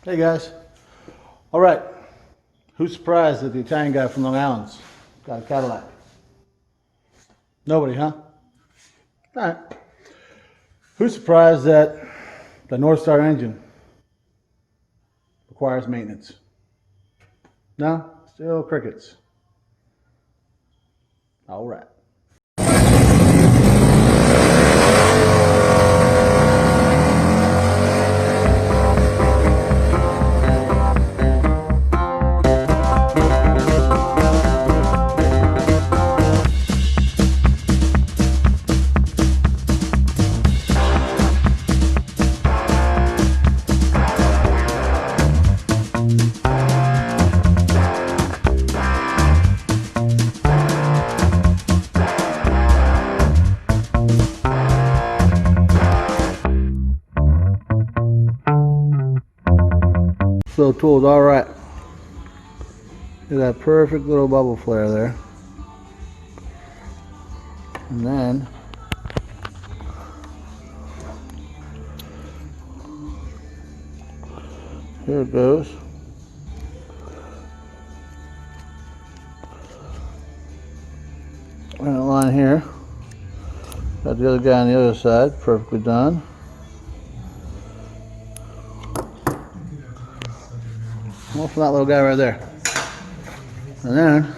Hey guys. All right. Who's surprised that the Italian guy from Long Island's got a Cadillac? Nobody, huh? All right. Who's surprised that the Northstar engine requires maintenance? No? Still crickets. All right. So tool's all right. Look at that perfect little bubble flare there. And then here it goes. And a line here. Got the other guy on the other side, perfectly done. Well, from that little guy right there. And then,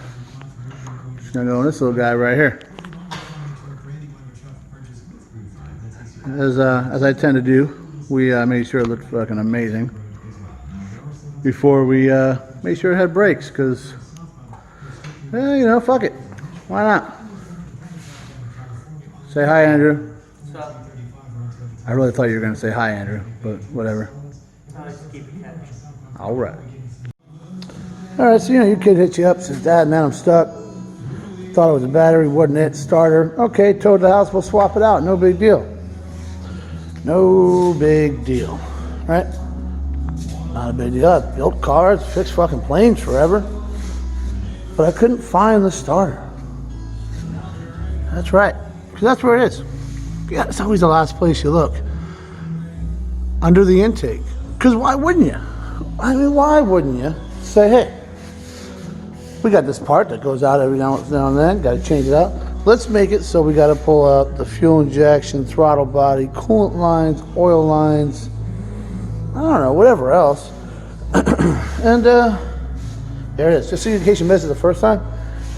just gonna go on this little guy right here. As I tend to do, we made sure it looked fucking amazing before we made sure it had brakes, because, you know, fuck it. Why not? Say hi, Andrew. What's up? I really thought you were gonna say hi, Andrew, but whatever. I like to keep it catchy. All right. Alright, so your kid hits you up, says, Dad, man, I'm stuck. Thought it was a battery, wasn't it? Starter. Okay, towed the house, we'll swap it out. No big deal. No big deal. Right? Not a big deal. I've built cars, fixed fucking planes forever. But I couldn't find the starter. That's right. Because that's where it is. Yeah, it's always the last place you look. Under the intake. Because why wouldn't you? I mean, why wouldn't you say, hey, we got this part that goes out every now and then, got to change it out. Let's make it so we got to pull out the fuel injection, throttle body, coolant lines, oil lines, I don't know, whatever else. And there it is. Just in case you missed it the first time,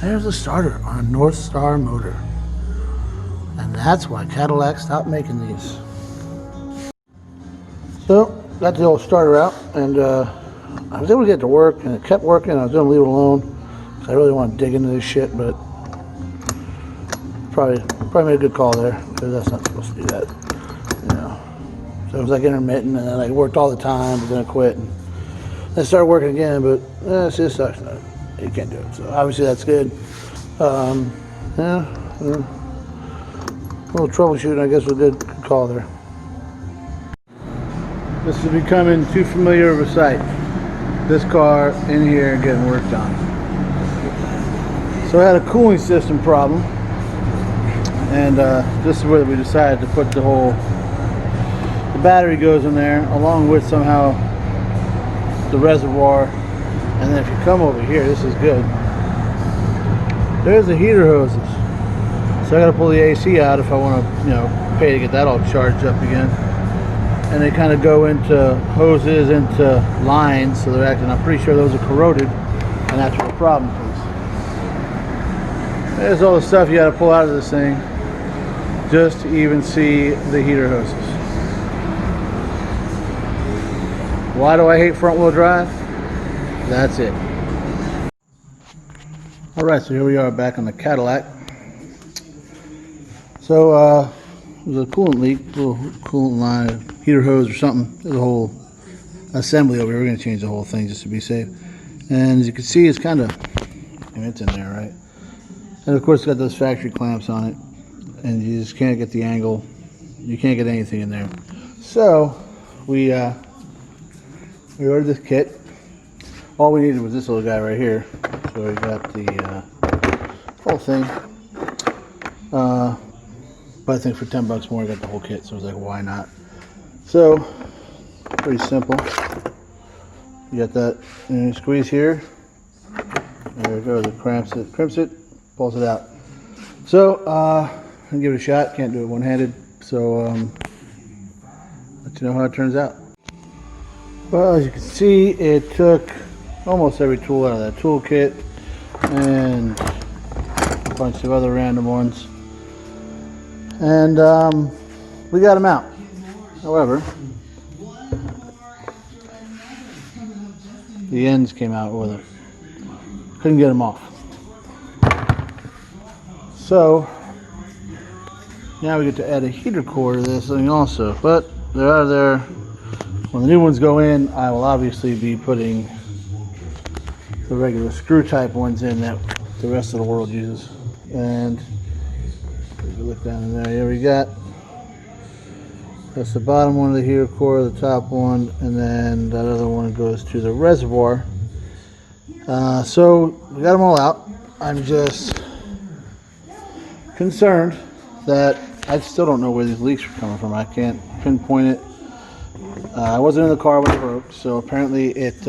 there's a starter on a Northstar motor. And that's why Cadillac stopped making these. So, got the old starter out, and I was able to get it to work, and it kept working. I was going to leave it alone. I really want to dig into this shit, but probably made a good call there, because that's not supposed to do that, you know. So it was like intermittent, and then I worked all the time, but then I quit, and then I started working again, but it just sucks. You can't do it. So obviously that's good. Yeah, a little troubleshooting, I guess, was a good call there. This is becoming too familiar of a sight. This car in here getting worked on. So I had a cooling system problem, and this is where we decided to put the battery goes in there, along with somehow the reservoir. And then if you come over here, this is good. There's the heater hoses. So I got to pull the AC out if I want to, you know, pay to get that all charged up again. And they kind of go into hoses, into lines, so they're acting, I'm pretty sure those are corroded, and that's where the problem is. There's all the stuff you got to pull out of this thing just to even see the heater hoses. Why do I hate front wheel drive? That's it. Alright, so here we are back on the Cadillac. So, there's a coolant leak, little coolant line, heater hose or something. There's a whole assembly over here. We're going to change the whole thing just to be safe. And as you can see, it's kind of, I mean, it's in there, right? And of course, it's got those factory clamps on it. And you just can't get the angle. You can't get anything in there. So, we ordered this kit. All we needed was this little guy right here. So we got the whole thing. But I think for 10 bucks more I got the whole kit, so I was like, why not? So, pretty simple. You got that, and you squeeze here. There it goes. It crimps it, pulls it out. So I'm gonna give it a shot. Can't do it one-handed, so let you know how it turns out. Well, as you can see, it took almost every tool out of that toolkit and a bunch of other random ones, and we got them out. However, the ends came out with it. Couldn't get them off. So now we get to add a heater core to this thing also, but they're out of there. When the new ones go in, I will obviously be putting the regular screw type ones in that the rest of the world uses. And if you look down in there, here we got, that's the bottom one of the heater core, the top one, and then that other one goes to the reservoir. So we got them all out. I'm just concerned that I still don't know where these leaks are coming from. I can't pinpoint it. I wasn't in the car when it broke, so apparently it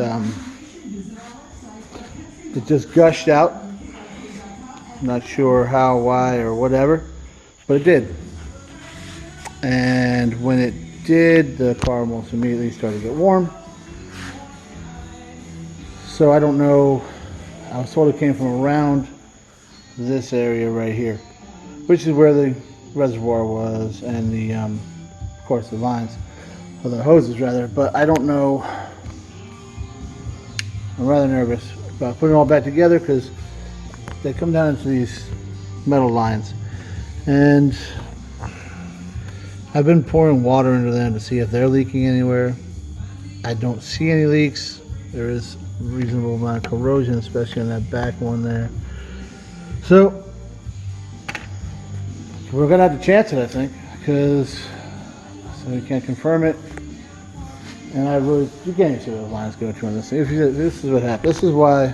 just gushed out. I'm not sure how, why, or whatever, but it did. And when it did, the car almost immediately started to get warm. So I don't know. I was told it came from around this area right here, which is where the reservoir was, and the, of course, the lines. Or the hoses rather, but I don't know. I'm rather nervous about putting it all back together because they come down into these metal lines, and I've been pouring water into them to see if they're leaking anywhere. I don't see any leaks. There is a reasonable amount of corrosion, especially on that back one there. So we're gonna have to chance it, I think, because so we can't confirm it. And I really, you can't even see where the lines go to on this thing. This is what happened. This is why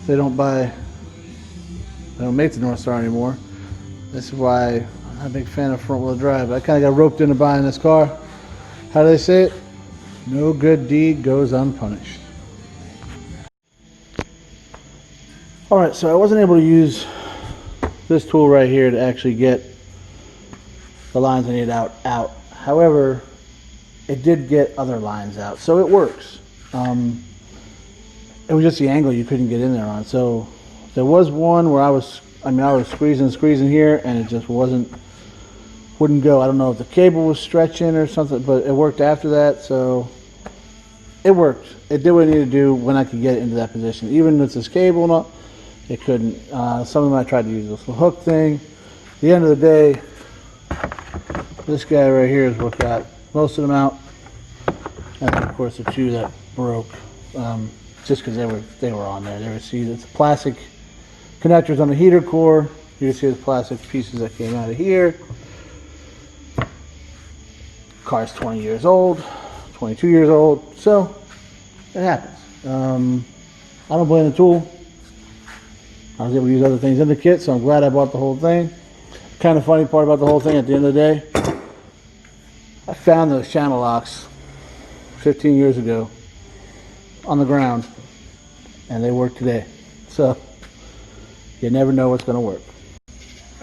they don't make the Northstar anymore. This is why I'm not a big fan of front wheel drive. I kind of got roped into buying this car. How do they say it? No good deed goes unpunished. Alright, so I wasn't able to use this tool right here to actually get the lines I needed out. However, it did get other lines out, so it works. It was just the angle you couldn't get in there on. So there was one where I was squeezing here, and it just wouldn't go. I don't know if the cable was stretching or something, but it worked after that, so it worked. It did what it needed to do when I could get it into that position. Even with this cable and all, it couldn't. Some of them I tried to use this little hook thing. At the end of the day, this guy right here is what got most of them out, and of course the two that broke, just because they were on there. They were, see, it's plastic connectors on the heater core. You can see the plastic pieces that came out of here. Car's 20 years old, 22 years old, so it happens. I don't blame the tool. I was able to use other things in the kit, so I'm glad I bought the whole thing. Kind of funny part about the whole thing, at the end of the day, I found those channel locks 15 years ago on the ground, and they work today. So you never know what's going to work.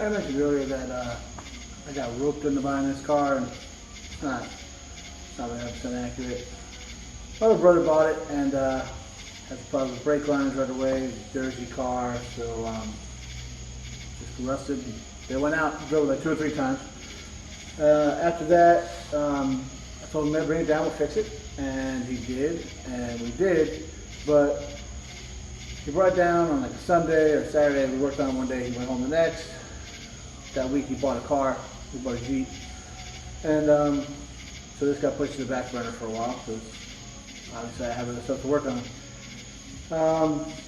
I mentioned earlier that I got roped into buying this car, and it's not 100% accurate. My other brother bought it, and had to put the brake lines right away. Jersey car, so just rusted. They went out, drove like 2 or 3 times. After that, I told him to bring it down, we'll fix it, and he did, and we did, but he brought it down on like a Sunday or Saturday. We worked on it one day, he went home the next. That week he bought a car, he bought a Jeep, and so this got pushed to the back burner for a while, because obviously I have other stuff to work on.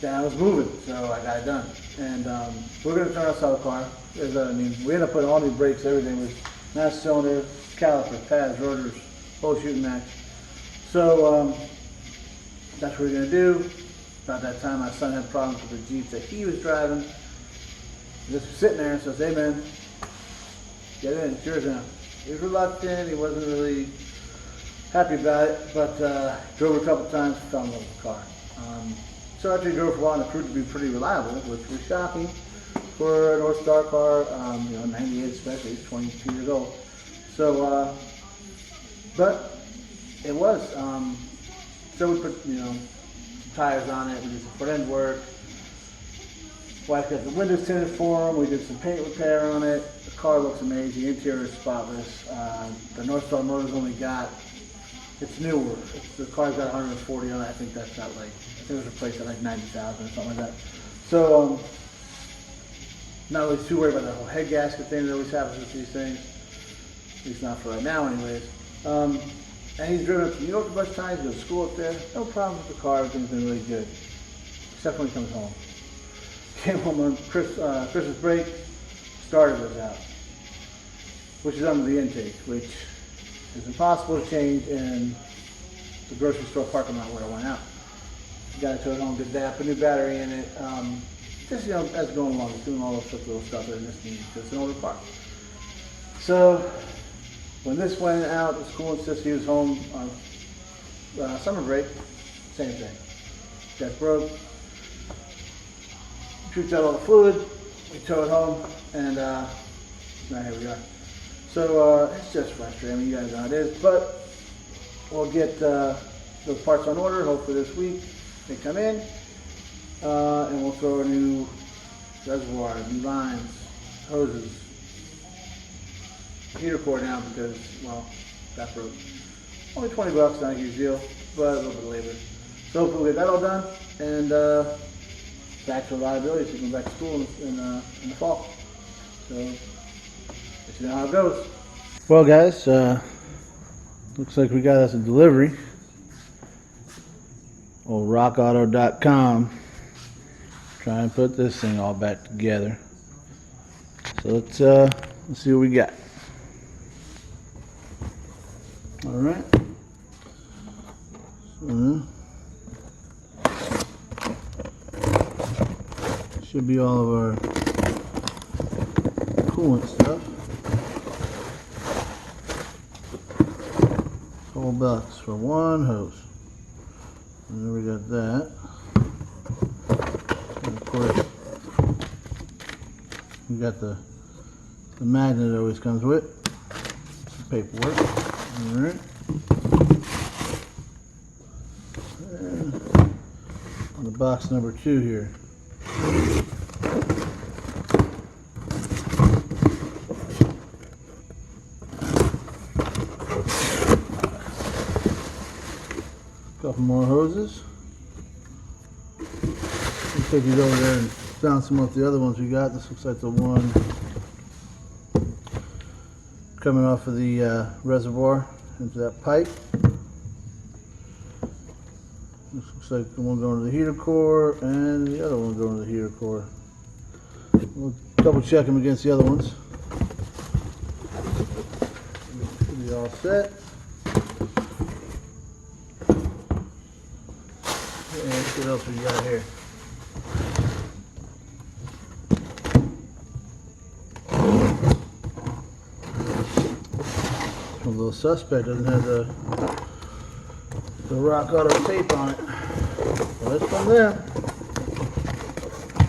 Then I was moving, so I got it done, and we're going to turn outside the car. We ended up putting all new brakes, everything was master cylinder, caliper, pads, rotors, whole shooting match. So that's what we're going to do. About that time, my son had problems with the Jeep that he was driving. Just sitting there and says, "Hey man, get in, it's yours now." He was reluctant, he wasn't really happy about it, but drove it a couple times, fell in love with the car. So after you drove for a while, and it proved to be pretty reliable, which was shocking for a Northstar car, 98 especially, it's 22 years old. So, but it was. So we put, tires on it, we did some front end work. Wife got the windows tinted for them, we did some paint repair on it. The car looks amazing, interior is spotless. The Northstar motor's only got, it's newer. The car's got 140 on it. I think that's not like, I think it was replaced at like 90,000 or something like that. So, not really too worried about that whole head gasket thing that always happens with these things. At least not for right now anyways. And he's driven up to New York a bunch of times, goes to school up there. No problems with the car, everything's been really good. Except when he comes home. Came home on Christmas break, starter was out. Which is under the intake, which is impossible to change in the grocery store parking lot where it went out. Got it to it home, did that, put a new battery in it. Just, as going along, it's doing all this little stuff that it just needs, because it's an older car. So, when this went out, the school insisted he was home on summer break, same thing. Gas broke, shoots out all the fluid, we tow it home, and now here we are. So it's just frustrating. I mean, you guys know how it is, but we'll get those parts on order hopefully this week. They come in, and we'll throw a new reservoir, new lines, hoses, heater core down because, well, that broke. Only 20 bucks, not a huge deal, but a little bit of labor. So hopefully we'll get that all done, and back to reliability so we can go back to school in the fall. So, let you know how it goes. Well guys, looks like we got us a delivery. Old rockauto.com. Try and put this thing all back together. So let's see what we got. Alright. Should be all of our coolant stuff. $12 for one hose. And then we got that. And of course, we got the magnet that always comes with. Some paperwork. Alright. And on the box number 2 here. Couple more hoses. We'll take these over there and bounce them off the other ones we got. This looks like the one coming off of the reservoir into that pipe. This looks like the one going to the heater core and the other one going to the heater core. We'll double check them against the other ones. Should be all set. What else we got here? A little suspect doesn't have the Rock Auto tape on it. Well, it's from there.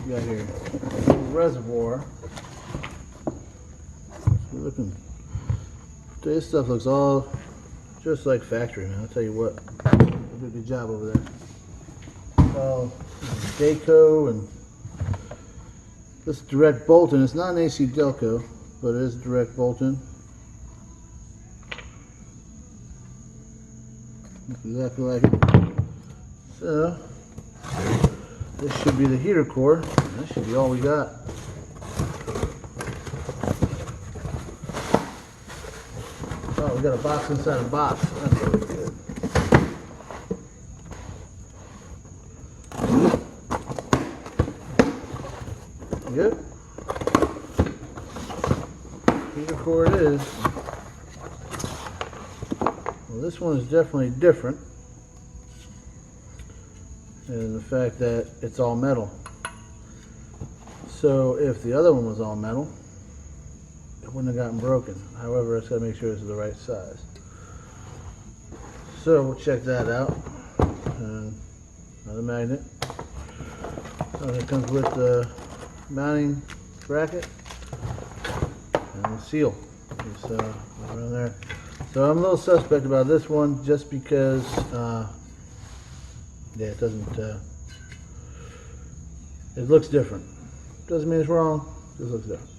We got here a reservoir. We're looking. This stuff looks all just like factory, man. I'll tell you what. They did a good job over there. Daco, and this is direct bolting. It's not an AC Delco, but it is direct bolting. Looks exactly like it. So this should be the heater core. That should be all we got. Oh, we got a box inside a box. That's really good. Yep. Heater core it is. Well, this one is definitely different in the fact that it's all metal. So if the other one was all metal, it wouldn't have gotten broken. However, it's got to make sure this is the right size. So we'll check that out. Another magnet. It comes with the mounting bracket and the seal. It's around there. So I'm a little suspect about this one just because, yeah, it doesn't, it looks different. Doesn't mean it's wrong, it just looks different.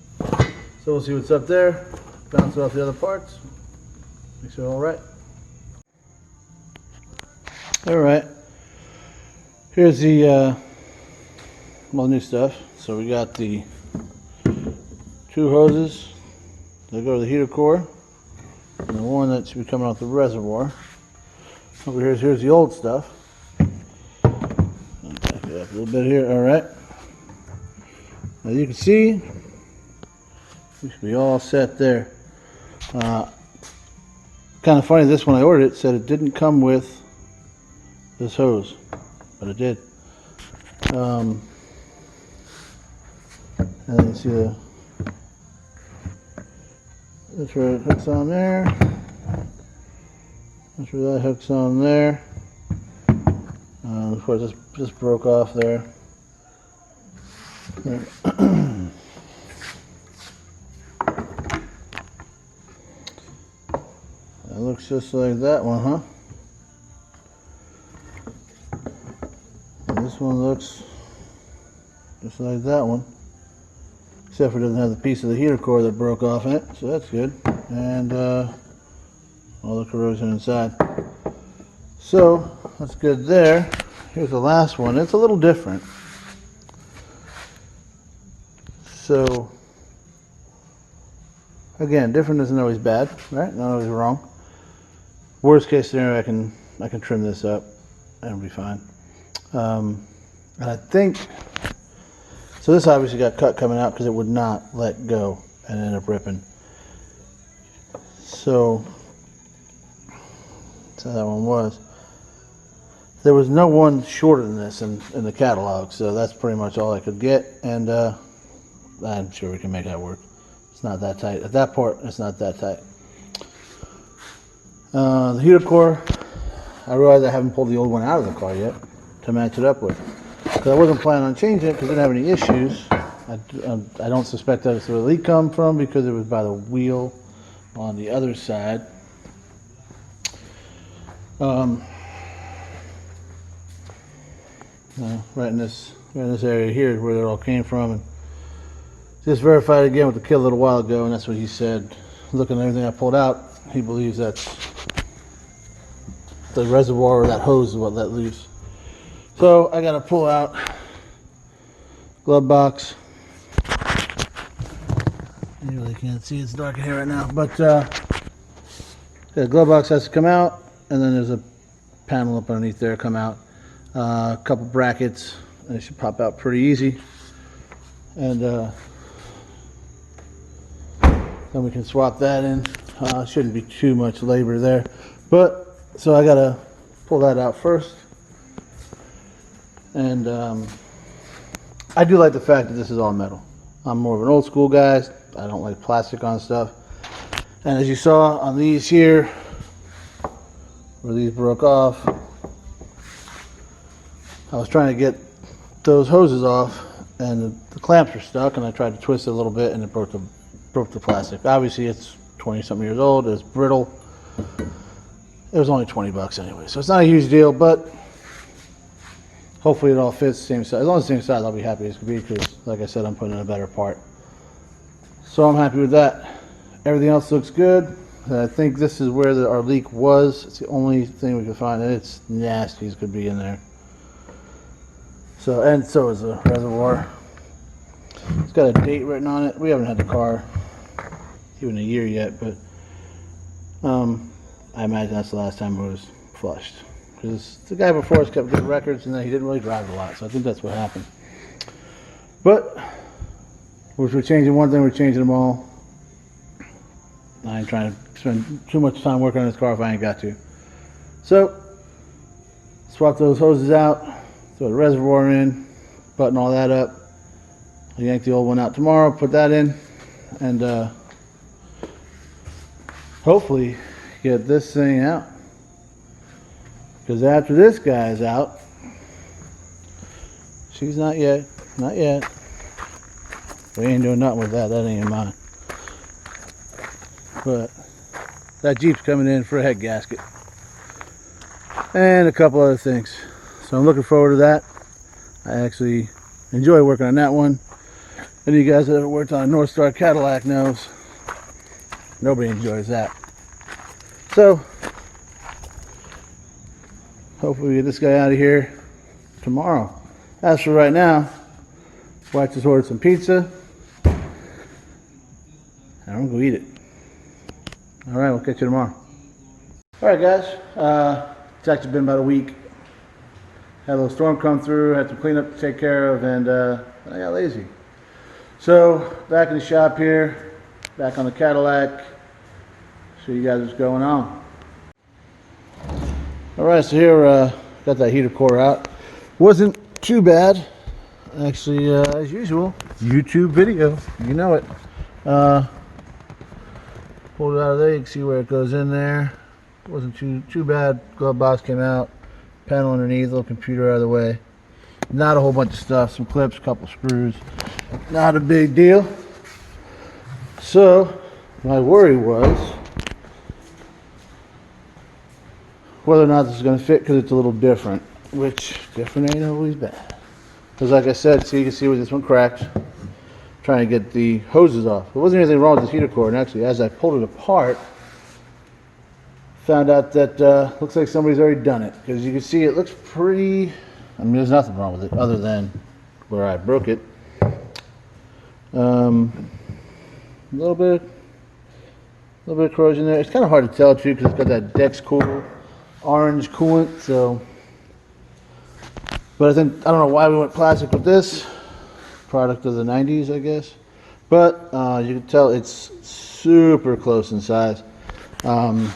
So we'll see what's up there, bounce off the other parts, make sure all right. All right, here's the all new stuff. So we got the two hoses that go to the heater core, and the one that should be coming out the reservoir. Over here's the old stuff. I'll back it up a little bit here. All right. As you can see, we should be all set there. Kind of funny, this one I ordered it said it didn't come with this hose, but it did. And then you see that's where it hooks on there. That's where that hooks on there. Of course, this just broke off there. It looks just like that one, huh? And this one looks just like that one, except for it doesn't have the piece of the heater core that broke off in it, so that's good. And all the corrosion inside. So that's good there. Here's the last one. It's a little different. So again, different isn't always bad, right? Not always wrong. Worst case scenario, I can trim this up and it'll be fine. And I think so. This obviously got cut coming out because it would not let go and ended up ripping. So that's how that one was. There was no one shorter than this in the catalog, so that's pretty much all I could get, and I'm sure we can make that work. It's not that tight. At that part, it's not that tight. The heater core, I realized I haven't pulled the old one out of the car yet to match it up with. Because I wasn't planning on changing it because I didn't have any issues. I don't suspect that's where the leak come from because it was by the wheel on the other side. Right in this area here is where it all came from, and just verified again with the kid a little while ago, and that's what he said. Looking at everything I pulled out, he believes that's the reservoir or that hose is what let loose. So I got to pull out glove box. You really can't see, it's dark in here right now, but the glove box has to come out, and then there's a panel up underneath there come out. A couple brackets, and it should pop out pretty easy, and then we can swap that in. Shouldn't be too much labor there, but so I gotta pull that out first. And I do like the fact that this is all metal. I'm more of an old school guy. I don't like plastic on stuff, and as you saw on these here where these broke off, I was trying to get those hoses off, and the clamps were stuck, and I tried to twist it a little bit, and it broke the plastic. Obviously, it's 20-something years old. It's brittle. It was only 20 bucks anyway, so it's not a huge deal, but hopefully it all fits the same size. As long as it's the same size, I'll be happy as can be because, like I said, I'm putting in a better part. So I'm happy with that. Everything else looks good. And I think this is where our leak was. It's the only thing we could find, and it's nasty as could be in there. So, and so is the reservoir. It's got a date written on it. We haven't had the car even a year yet, but I imagine that's the last time it was flushed. Because the guy before us kept good records, and then he didn't really drive a lot, so I think that's what happened. But if we're changing one thing, we're changing them all. I ain't trying to spend too much time working on this car if I ain't got to. So, swap those hoses out. Throw the reservoir in, button all that up. I'll yank the old one out tomorrow, put that in, and hopefully get this thing out. Because after this guy's out, she's not yet. Not yet. We ain't doing nothing with that. That ain't mine. But that Jeep's coming in for a head gasket. And a couple other things. So I'm looking forward to that. I actually enjoy working on that one. And you guys that ever worked on a Northstar Cadillac knows nobody enjoys that. So hopefully we get this guy out of here tomorrow. As for right now, Wax just ordered some pizza. And I'm gonna go eat it. Alright, we'll catch you tomorrow. Alright guys, it's actually been about a week. Had a little storm come through, had some cleanup to take care of, and I got lazy. So, back in the shop here, back on the Cadillac, show you guys what's going on. Alright, so here, got that heater core out. Wasn't too bad. Actually, as usual, YouTube video, you know it. Pulled it out of there, you can see where it goes in there. Wasn't too bad. Glove box came out, panel underneath, little computer out of the way. Not a whole bunch of stuff, some clips, a couple screws. Not a big deal. So, my worry was whether or not this is going to fit because it's a little different. Which, different ain't always bad. Because like I said, see, you can see where this one cracked. Trying to get the hoses off. There wasn't anything wrong with this heater core, and actually as I pulled it apart, found out that looks like somebody's already done it. Because you can see it looks pretty, I mean there's nothing wrong with it other than where I broke it. A little bit of corrosion there. It's kind of hard to tell too because it's got that Dex Cool orange coolant. So, but I don't know why we went plastic with this. Product of the 90s, I guess. But you can tell it's super close in size. I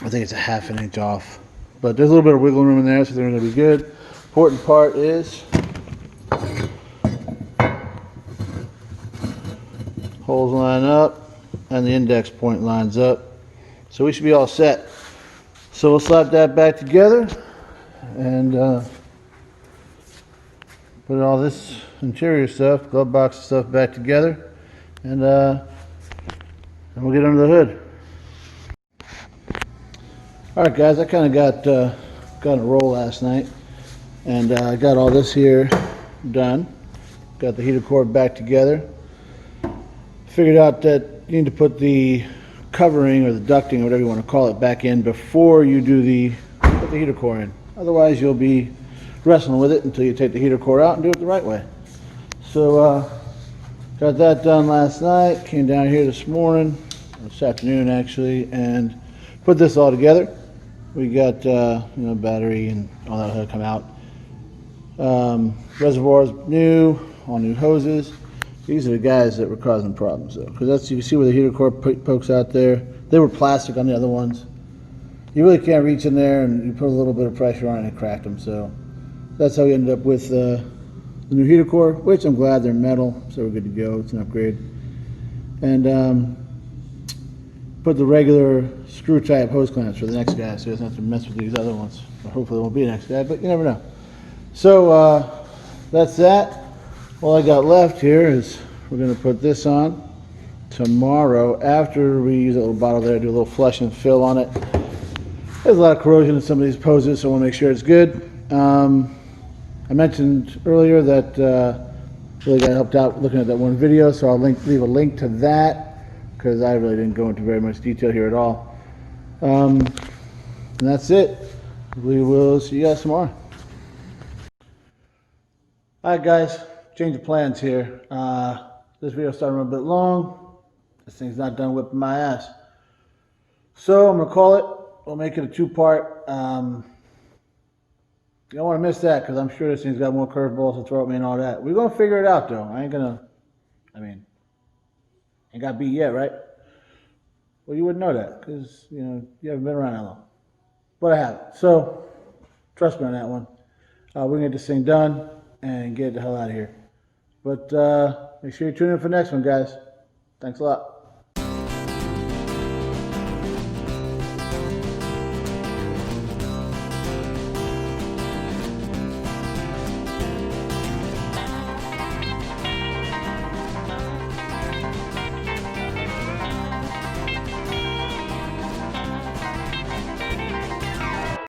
think it's a ½ an inch off. But there's a little bit of wiggle room in there, so they're going to be good. Important part is holes line up and the index point lines up. So we should be all set. So we'll slap that back together and put all this interior stuff, glove box stuff back together, and we'll get under the hood. Alright guys, I kind of got a roll last night, and I got all this here done. Got the heater core back together. Figured out that you need to put the covering or the ducting or whatever you want to call it back in before you put the heater core in. Otherwise you'll be wrestling with it until you take the heater core out and do it the right way. So got that done last night, came down here this morning, this afternoon actually, and put this all together. We got battery and all that had to come out. Reservoirs new, all new hoses. These are the guys that were causing problems though, because that's, you can see where the heater core pokes out there. They were plastic on the other ones. You really can't reach in there, and you put a little bit of pressure on it and it cracked them. So that's how we ended up with the new heater core, which I'm glad they're metal, so we're good to go. It's an upgrade. And put the regular screw type hose clamps for the next guy, so he doesn't have to mess with these other ones. Or hopefully it won't be the next guy, but you never know. So that's that. All I got left here is we're going to put this on tomorrow after we use that little bottle there, do a little flush and fill on it. There's a lot of corrosion in some of these poses, so I want to make sure it's good. I mentioned earlier that really got helped out looking at that one video, so I'll leave a link to that because I really didn't go into very much detail here at all. And that's it. We will see you guys tomorrow. Alright guys, change of plans here. This video started a bit long. This thing's not done whipping my ass. So I'm going to call it. We'll make it a two-part. You don't want to miss that because I'm sure this thing's got more curveballs to throw at me and all that. We're going to figure it out though. Ain't got beat yet, right? Well, you wouldn't know that because, you haven't been around that long. But I have. So, trust me on that one. We're going to get this thing done and get the hell out of here. But make sure you tune in for the next one, guys. Thanks a lot.